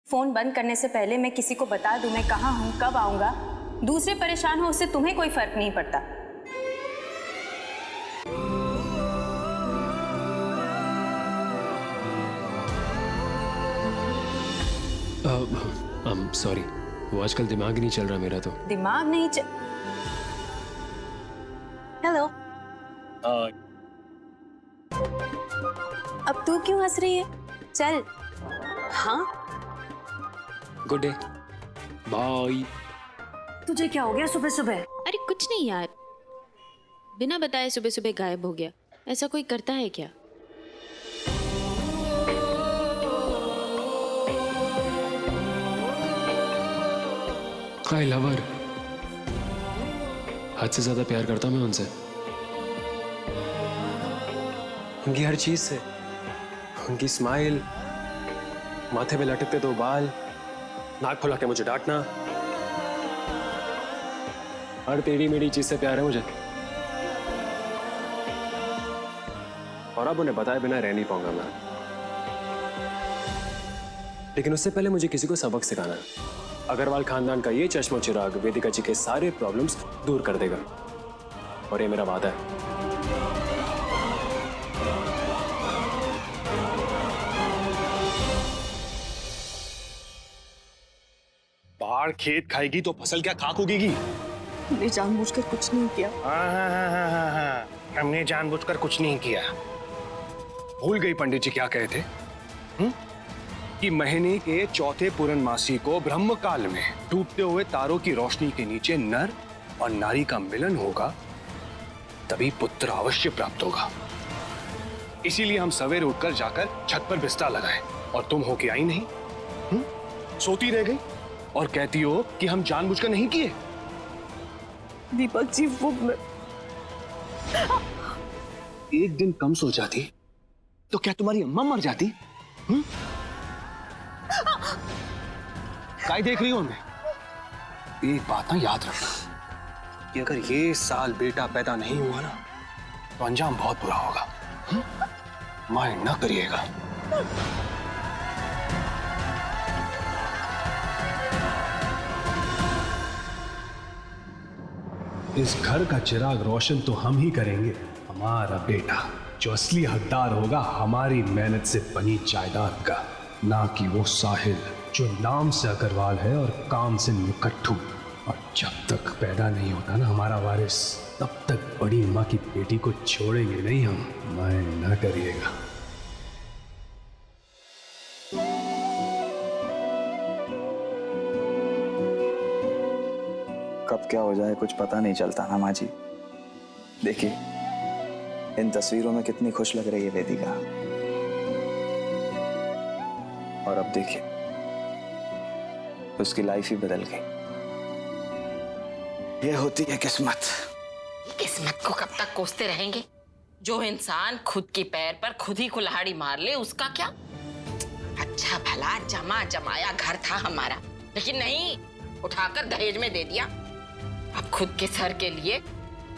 Phone बंद करने से पहले मैं किसी को बता दूं मैं कहाँ हूँ, कब आऊंगा। दूसरे परेशान हो उससे तुम्हें कोई फर्क नहीं पड़ता। सॉरी, वो आजकल दिमाग ही नहीं चल रहा मेरा। तो दिमाग नहीं हेलो। अब तू क्यों हंस रही है? चल। हाँ गुड डे, बाय। तुझे क्या हो गया सुबह सुबह? अरे कुछ नहीं यार, बिना बताए सुबह सुबह गायब हो गया। ऐसा कोई करता है क्या? आई लव हर। हद से ज्यादा प्यार करता मैं उनसे, उनकी हर चीज से। उनकी स्माइल, माथे पे लटकते दो बाल, नाक फुला के मुझे डांटना, हर टेढ़ी मेढ़ी चीज से प्यार है मुझे। और अब उन्हें बताए बिना रह नहीं पाऊंगा मैं। लेकिन उससे पहले मुझे किसी को सबक सिखाना है। अग्रवाल खानदान का ये चश्मो चिराग वेदिका जी के सारे प्रॉब्लम्स दूर कर देगा, और ये मेरा वादा है। बाढ़ खेत खाएगी तो फसल क्या खाक उगेगी? हमने जानबूझकर कुछ नहीं किया। हाँ, हमने जानबूझकर कुछ नहीं किया। भूल गई पंडित जी क्या कहे थे? कि महीने के चौथे पूर्णमासी को ब्रह्म काल में डूबते हुए तारों की रोशनी के नीचे नर और नारी का मिलन होगा, तभी पुत्र अवश्य प्राप्त होगा। इसीलिए हम सवेरे उठकर जाकर छत पर बिस्तर लगाए, और तुम हो के आई नहीं। सोती रह गई और कहती हो कि हम जानबूझकर नहीं किए। दीपक जी, वो एक दिन कम सो जाती तो क्या तुम्हारी अम्मा मर जाती? काय देख रही हो? मैं एक बात ना याद रखना कि अगर ये साल बेटा पैदा नहीं हुआ ना तो अंजाम बहुत बुरा होगा। माइंड ना करिएगा। इस घर का चिराग रोशन तो हम ही करेंगे। हमारा बेटा जो असली हकदार होगा हमारी मेहनत से बनी जायदाद का, ना कि वो साहिल जो नाम से अग्रवाल है और काम से निकट्ठू। और जब तक पैदा नहीं होता ना हमारा वारिस, तब तक बड़ी माँ की बेटी को छोड़ेंगे नहीं हम। मैं ना करिएगा। कब क्या हो जाए कुछ पता नहीं चलता ना माँ जी। देखिए इन तस्वीरों में कितनी खुश लग रही है वेदिका, और अब देखिए उसकी लाइफ ही बदल गई। ये होती है किस्मत। किस्मत को कब तक कोसते रहेंगे? जो इंसान खुद के पैर पर खुद ही कुल्हाड़ी मार ले उसका क्या? अच्छा भला जमा जमाया घर था हमारा, लेकिन नहीं, उठाकर दहेज में दे दिया। अब खुद के सर के लिए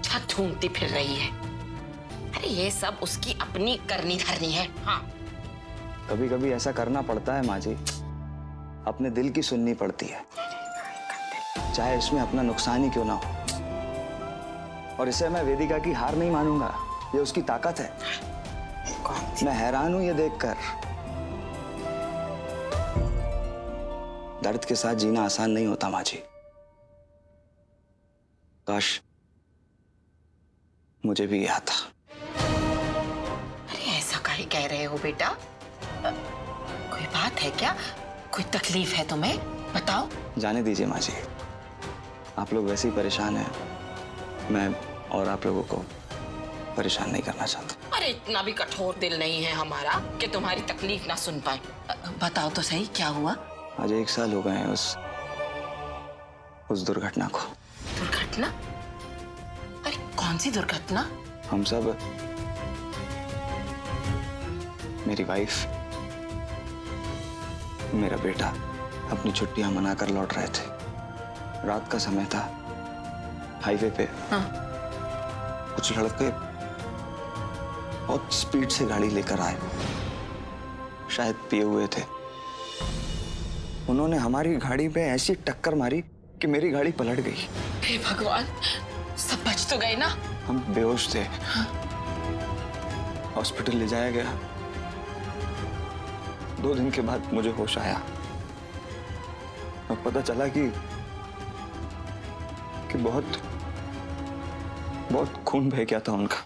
छत ढूंढती फिर रही है। अरे ये सब उसकी अपनी करनी धरनी है। हाँ, कभी कभी ऐसा करना पड़ता है माँ जी, अपने दिल की सुननी पड़ती है, चाहे इसमें अपना नुकसान ही क्यों ना हो। और इसे मैं वेदिका की हार नहीं मानूंगा, ये उसकी ताकत है। मैं हैरान हूं ये देखकर। दर्द के साथ जीना आसान नहीं होता माँ जी। काश मुझे भी याद था। अरे ऐसा काहे कह रहे हो बेटा? कोई बात है क्या? कोई तकलीफ है तुम्हें? बताओ। जाने दीजिए माँ जी, आप लोग वैसे ही परेशान हैं। मैं और आप लोगों को परेशान नहीं करना चाहता। अरे इतना भी कठोर दिल नहीं है हमारा कि तुम्हारी तकलीफ ना सुन पाए। बताओ तो सही, क्या हुआ? आज 1 साल हो गए हैं उस दुर्घटना को। दुर्घटना? अरे कौन सी दुर्घटना? हम सब, मेरी वाइफ, मेरा बेटा अपनी छुट्टियां मनाकर लौट रहे थे। रात का समय था, हाईवे पे कुछ लड़के बहुत स्पीड से गाड़ी लेकर आए, शायद पिए हुए थे। उन्होंने हमारी गाड़ी में ऐसी टक्कर मारी कि मेरी गाड़ी पलट गई। हे भगवान, सब बच तो गए ना? हम बेहोश थे, हॉस्पिटल ले जाया गया। 2 दिन के बाद मुझे होश आया और पता चला कि बहुत खून बह गया था उनका,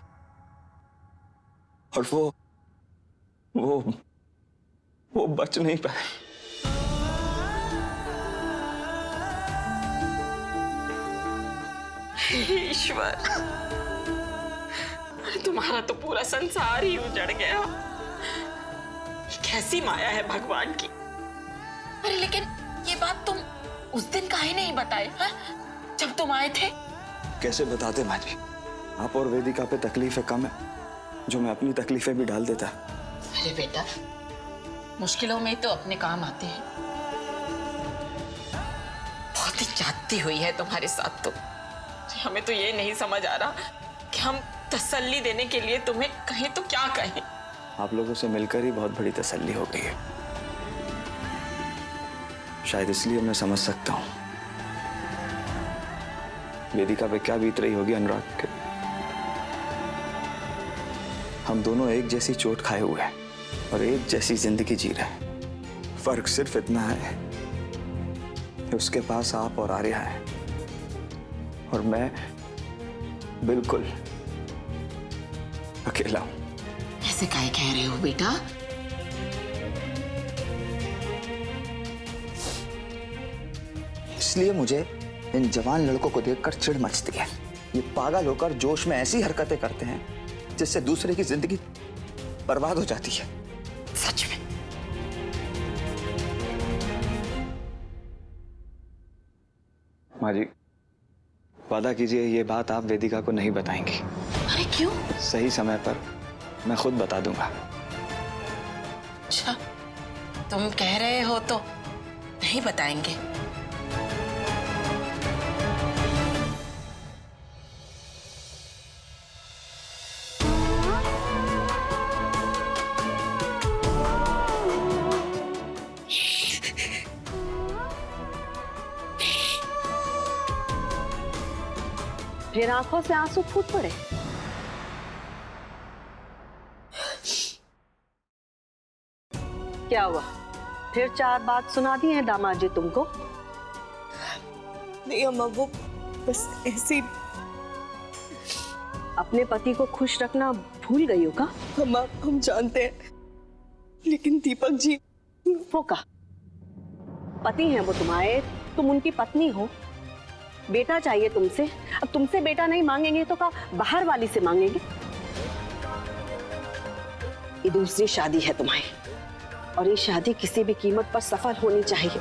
और वो बच नहीं पाए। ईश्वर, अरे तुम्हारा तो पूरा संसार ही उजड़ गया। ये कैसी माया है भगवान की। अरे लेकिन ये बात तुम उस दिन काहे नहीं बताए, हाँ? जब तुम आए थे। कैसे बताते माँ जी, आप और वेदिका पे तकलीफें कम है जो मैं अपनी तकलीफें भी डाल देता। अरे बेटा, मुश्किलों में तो अपने काम आते हैं। बहुत ही जाती हुई है तुम्हारे साथ तो। हमें तो ये नहीं समझ आ रहा कि हम तसल्ली देने के लिए तुम्हें कहें तो क्या कहें। आप लोगों से मिलकर ही बहुत बड़ी तसल्ली हो गई है। शायद इसलिए मैं समझ सकता हूं वेदिका पे क्या बीत रही होगी अनुराग के। हम दोनों एक जैसी चोट खाए हुए हैं और एक जैसी जिंदगी जी रहे हैं। फर्क सिर्फ इतना है कि उसके पास आप और आर्या है और मैं बिल्कुल अकेला हूं। ऐसे काहे कह रहे हो बेटा? इसलिए मुझे इन जवान लड़कों को देखकर चिढ़ मचती है। ये पागल होकर जोश में ऐसी हरकतें करते हैं जिससे दूसरे की जिंदगी बर्बाद हो जाती है। सच में। माँ जी, वादा कीजिए ये बात आप वेदिका को नहीं बताएंगी। अरे क्यों? सही समय पर मैं खुद बता दूंगा। अच्छा, तुम कह रहे हो तो नहीं बताएंगे। फिर आंखों से आंसू फूट पड़े। क्या हुआ? फिर 4 बात सुना दी है दामाद जी तुमको? नहीं अम्मा, वो बस ऐसे ही। अपने पति को खुश रखना भूल गई हो का? अम्मा, हम जानते हैं, लेकिन दीपक जी। वो का पति हैं वो तुम्हारे, तुम उनकी पत्नी हो। बेटा चाहिए तुमसे, अब तुमसे बेटा नहीं मांगेंगे तो का बाहर वाली से मांगेंगे? ये दूसरी शादी है तुम्हारी और ये शादी किसी भी कीमत पर सफल होनी चाहिए।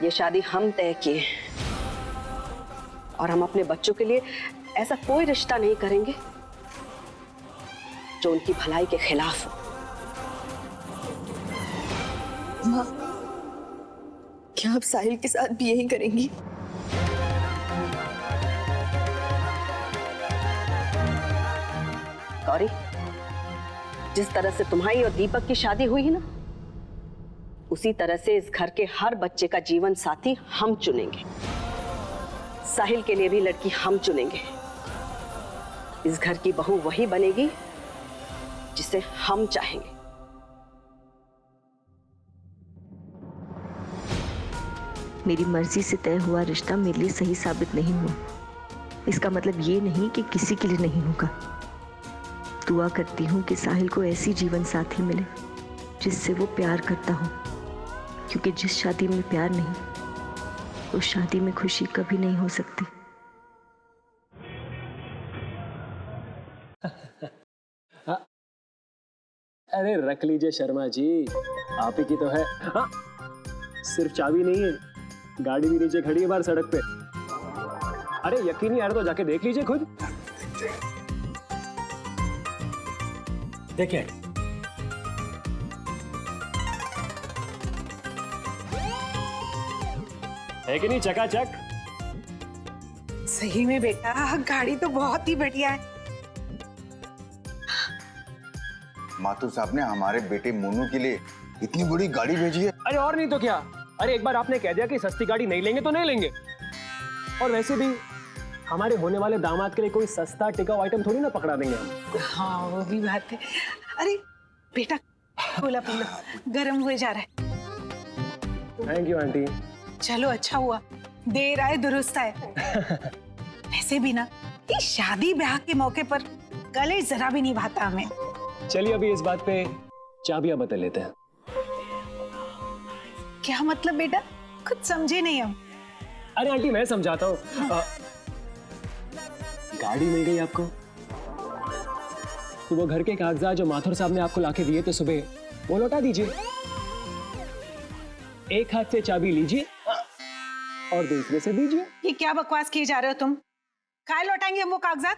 ये शादी हम तय किए और हम अपने बच्चों के लिए ऐसा कोई रिश्ता नहीं करेंगे जो उनकी भलाई के खिलाफ हो। माँ, क्या आप साहिल के साथ भी यही करेंगी? गौरी, जिस तरह से तुम्हारी और दीपक की शादी हुई है ना, उसी तरह से इस घर के हर बच्चे का जीवन साथी हम चुनेंगे। साहिल के लिए भी लड़की हम चुनेंगे। इस घर की बहू वही बनेगी जिसे हम चाहेंगे। मेरी मर्जी से तय हुआ रिश्ता मेरे लिए सही साबित नहीं हुआ, इसका मतलब ये नहीं कि किसी के लिए नहीं होगा। दुआ करती हूँ कि साहिल को ऐसी जीवन साथी मिले जिससे वो प्यार करता हो, क्योंकि जिस शादी में प्यार नहीं उस शादी में खुशी कभी नहीं हो सकती। अरे रख लीजिए शर्मा जी, आप ही की तो है। हाँ, सिर्फ चाबी नहीं है, गाड़ी भी नीचे खड़ी है बाहर सड़क पे। अरे यकीन नहीं आ रहा तो जाके देख लीजिए खुद। देखिए, है कि नहीं चकाचक? सही में बेटा, गाड़ी तो बहुत ही बढ़िया है। माथुर साहब ने हमारे बेटे मोनू के लिए इतनी बड़ी गाड़ी भेजी है। अरे और नहीं तो क्या। अरे एक बार आपने कह दिया कि सस्ती गाड़ी नहीं लेंगे तो नहीं लेंगे। और वैसे भी हमारे होने वाले दामाद के लिए कोई सस्ता टिकाऊ आइटम थोड़ी ना पकड़ा देंगे हम। हाँ वो भी बात है। अरे बेटा कोला पी लो, गर्म हुए जा रहा है। Thank you aunty. चलो अच्छा हुआ, देर आए दुरुस्त आए। वैसे भी ना ये शादी ब्याह के मौके पर गले जरा भी नहीं भाता हमें। चलिए अभी इस बात पे चाबियां बदल लेते हैं। क्या मतलब बेटा, खुद समझे नहीं हम। अरे आंटी मैं समझाता हूँ। गाड़ी मिल गई आपको तो वो घर के कागजात जो माथुर साहब ने आपको लाके दिए थे सुबह, वो लौटा दीजिए। एक हाथ से चाबी लीजिए और दूसरे से दीजिए। ये क्या बकवास किए जा रहे हो तुम? काय लौटाएंगे हम वो कागजात?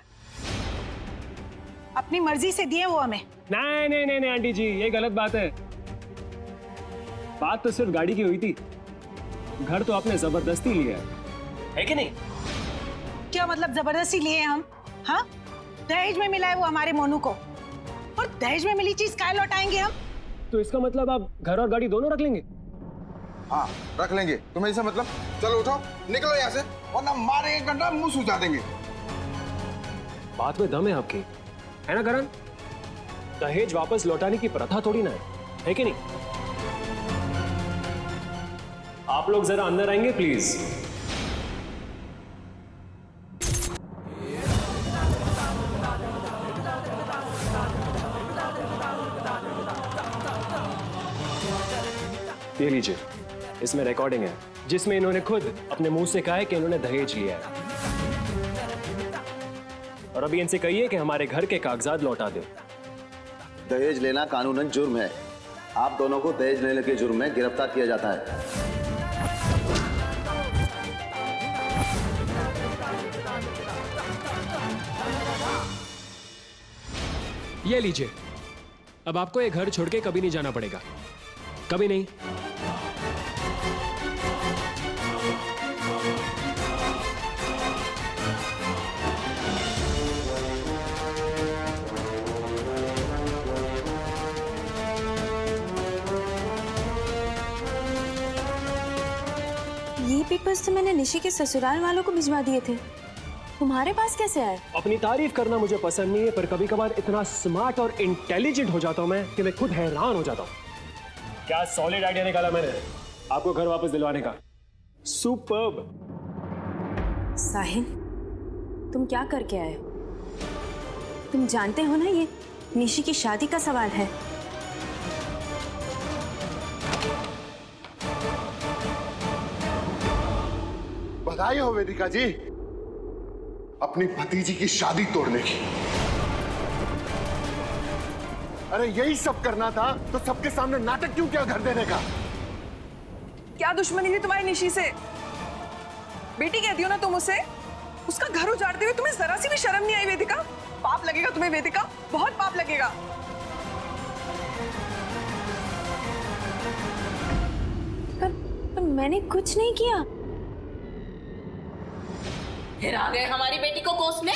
अपनी मर्जी से दिए वो हमें। नहीं नहीं नहीं नहीं आंटी जी, ये गलत बात है। बात तो सिर्फ गाड़ी की हुई थी, घर तो आपने जबरदस्ती लिया है कि नहीं? क्या मतलब जबरदस्ती लिए हम? हाँ, दहेज में मिला है वो हमारे मोनू को, और दहेज में मिली चीज काय लौटाएंगे हम? तो इसका मतलब आप घर और गाड़ी दोनों रख लेंगे? हाँ रख लेंगे। तुम्हें ऐसा मतलब? चलो उठो निकलो यहाँ से, वरना मारेंगे घंटा मुंह सूझा देंगे। बात में दम है आपकी, है ना करण? दहेज वापस लौटाने की प्रथा थोड़ी ना है कि नहीं? आप लोग जरा अंदर आएंगे प्लीज। ये लीजिए, इसमें रिकॉर्डिंग है जिसमें इन्होंने खुद अपने मुंह से कहा है कि इन्होंने दहेज लिया है। और अभी इनसे कहिए कि हमारे घर के कागजात लौटा दो। दहेज लेना कानूनन जुर्म है। आप दोनों को दहेज लेने के जुर्म में गिरफ्तार किया जाता है। ये लीजिए, अब आपको ये घर छोड़ के कभी नहीं जाना पड़ेगा, कभी नहीं। ये पेपर्स तो मैंने निशी के ससुराल वालों को भिजवा दिए थे, तुम्हारे पास कैसे आए? अपनी तारीफ करना मुझे पसंद नहीं है, पर कभी कभार इतना स्मार्ट और इंटेलिजेंट हो जाता हूं मैं कि मैं खुद हैरान हो जाता हूं। क्या सॉलिड आइडिया निकाला मैंने आपको घर वापस दिलवाने का। सुपर्ब। साहिल, तुम क्या करके आए? तुम जानते हो ना ये निशी की शादी का सवाल है। बधाई हो वेदिका जी, अपनी भतीजी की शादी तोड़ने की। अरे यही सब करना था तो सबके सामने नाटक क्यों किया घर देने का? क्या दुश्मनी थी तुम्हारी निशी से? बेटी कहती हो ना तुम उसे, उसका घर उजाड़ते हुए तुम्हें जरा सी भी शर्म नहीं आई वेदिका? पाप लगेगा तुम्हें वेदिका, बहुत पाप लगेगा। पर मैंने कुछ नहीं किया। फिर आ गए हमारी बेटी को कोसने।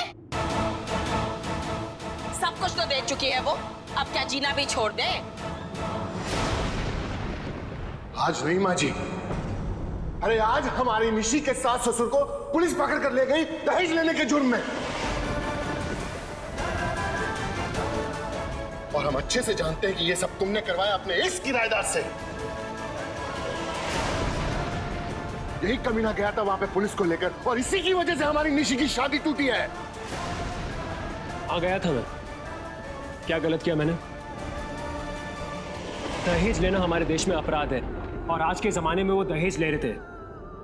सब कुछ तो दे चुकी है वो, अब क्या जीना भी छोड़ दे? आज नहीं माँ जी, अरे आज हमारी निशी के सास ससुर को पुलिस पकड़ कर ले गई दहेज लेने के जुर्म में। और हम अच्छे से जानते हैं कि ये सब तुमने करवाया अपने इस किराएदार से। यही कमीना गया था वहां पे पुलिस को लेकर, और इसी की वजह से हमारी निशी की शादी टूटी है। आ गया था मैं, क्या गलत किया मैंने? दहेज लेना हमारे देश में अपराध है, और आज के जमाने में वो दहेज ले रहे थे,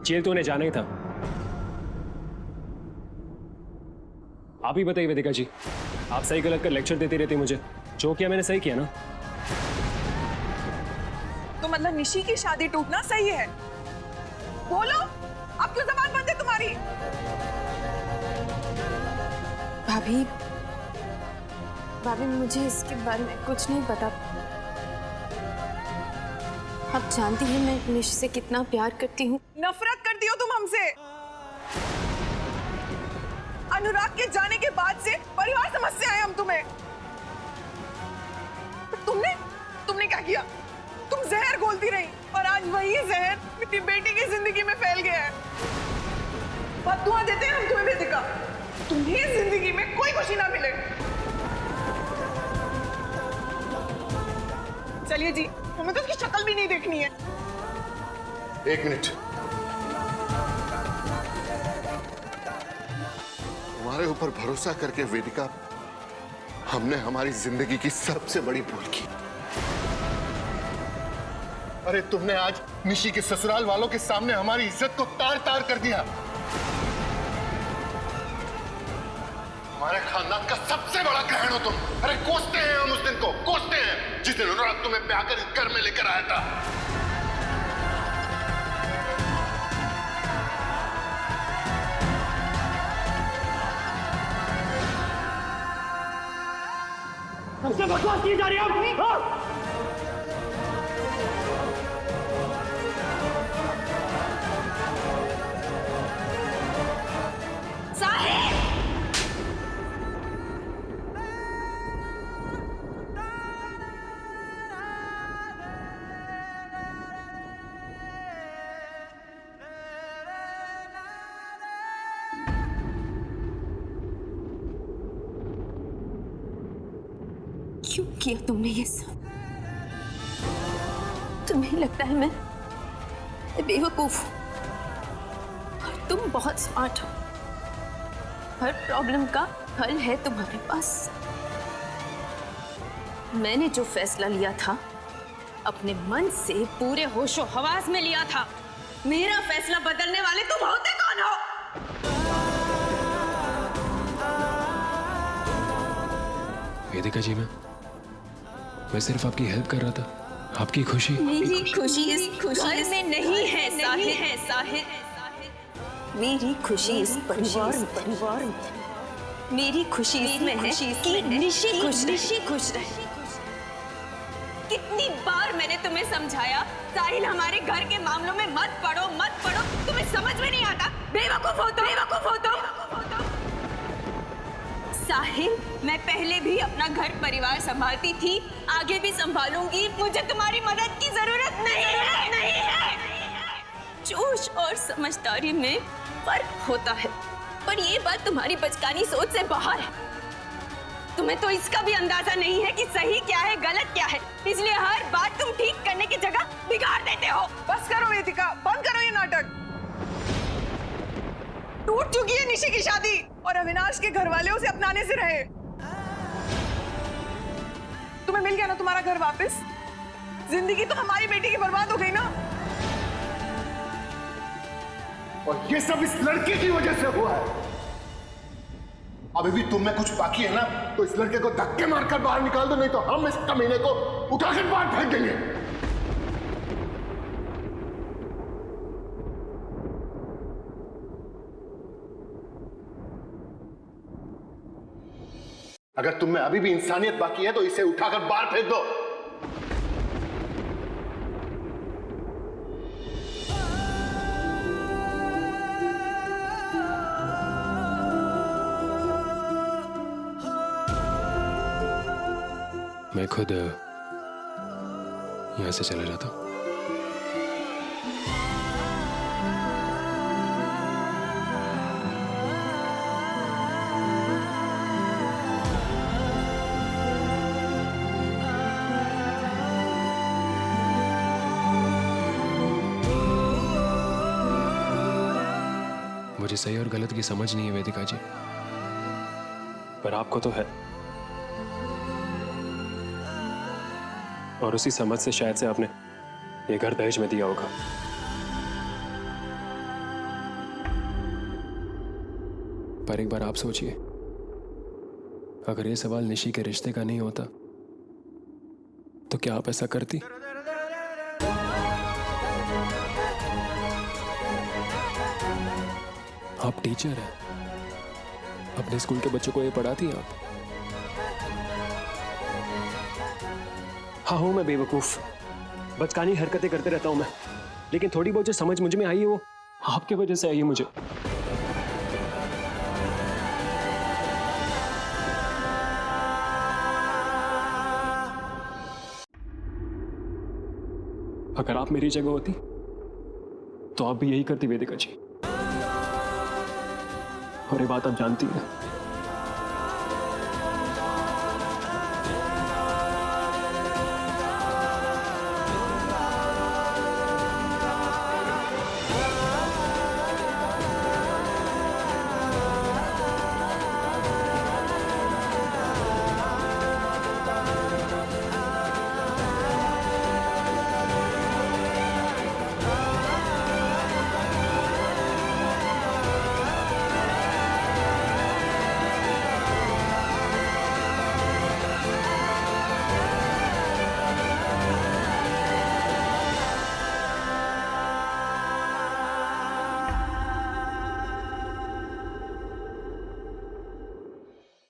जेल तो उन्हें जाना ही था। आप ही बताइए वेदिका जी, आप सही गलत कर लेक्चर देती रहती मुझे। जो किया मैंने सही किया ना? तो मतलब निशी की शादी टूटना सही है? बोलो, अब क्यों जबान बंद है तुम्हारी? भाभी, भाभी मुझे इसके बारे में कुछ नहीं पता। आप जानती हैं मैं निशी से कितना प्यार करती हूँ। नफरत करती हो तुम हमसे। अनुराग के जाने के बाद से परिवार समझते आए हम तुम्हें। पर तुमने क्या किया? तुम जहर घोलती रही और आज वही जहर मेरी बेटी की जिंदगी में फैल गया है। बद्दुआ देते हैं हम तुम्हें वेदिका, तुम्हें जिंदगी में कोई खुशी ना मिले। चलिए जी, हमें तो उसकी शक्ल भी नहीं देखनी है। एक मिनट, तुम्हारे ऊपर भरोसा करके वेदिका हमने हमारी जिंदगी की सबसे बड़ी भूल की। अरे तुमने आज निशी के ससुराल वालों के सामने हमारी इज्जत को तार तार कर दिया। हमारे खानदान का सबसे बड़ा ग्रहण हो तुम। अरे कोसते हैं हम उस दिन को, कोसते हैं जिस दिन अनुराग तुम्हें ब्याह कर इस घर में लेकर आया था। हमसे बकवास की जा रही है आप? क्यों किया तुमने ये सब? तुम्हें लगता है मैं बेवकूफ हूं और तुम बहुत स्मार्ट हो। हर प्रॉब्लम का हल है तुम्हारे पास। मैंने जो फैसला लिया था अपने मन से पूरे होशो हवास में लिया था। मेरा फैसला बदलने वाले तुम होते कौन हो? वेदिका जी, मैं सिर्फ आपकी हेल्प कर रहा था, आपकी खुशी। मेरी खुशी इस खुशी में नहीं है साहिल। मेरी खुशी इस परिवार में। मेरी खुशी इसमें है कि निशी खुश रहे। कितनी बार मैंने तुम्हें समझाया साहिल, हमारे घर के मामलों में मत पड़ो। तुम्हें समझ में नहीं आता। बेवकूफ हो तुम। साहिल, मैं पहले भी अपना घर परिवार संभालती थी, आगे भी संभालूंगी। मुझे तुम्हारी मदद की जरूरत नहीं है। जोश और समझदारी में फर्क होता है, पर ये बात तुम्हारी बचकानी सोच से बाहर है। तुम्हें तो इसका भी अंदाजा नहीं है कि सही क्या है, गलत क्या है। इसलिए हर बात तुम ठीक करने की जगह बिगाड़ देते हो। बस करो वेदिका, बंद करो ये नाटक। टूट चुकी है निशी की शादी और अविनाश के घर वाले उसे अपनाने से रहे। तुम्हें मिल गया ना तुम्हारा घर वापस? जिंदगी तो हमारी बेटी की बर्बाद हो गई ना। और ये सब इस लड़के की वजह से हुआ है। अभी भी तुम में कुछ बाकी है ना, तो इस लड़के को धक्के मारकर बाहर निकाल दो, नहीं तो हम इस कमीने को उठाकर बाहर फेंक देंगे। अगर तुम में अभी भी इंसानियत बाकी है तो इसे उठाकर बाहर फेंक दो। मैं खुद यहां से चला जाता हूं। मुझे सही और गलत की समझ नहीं है वेदिका जी, पर आपको तो है। और उसी समझ से शायद से आपने ये घर दहेज में दिया होगा। पर एक बार आप सोचिए, अगर ये सवाल निशी के रिश्ते का नहीं होता तो क्या आप ऐसा करती? आप टीचर हैं, अपने स्कूल के बच्चों को ये पढ़ाती हैं आप। हाँ हूं मैं बेवकूफ, बचकानी हरकतें करते रहता हूं मैं, लेकिन थोड़ी बहुत जो समझ मुझ में आई है वो आपके वजह से आई है मुझे। अगर आप मेरी जगह होती तो आप भी यही करती वेदिका जी। और ये बात आप जानती हैं,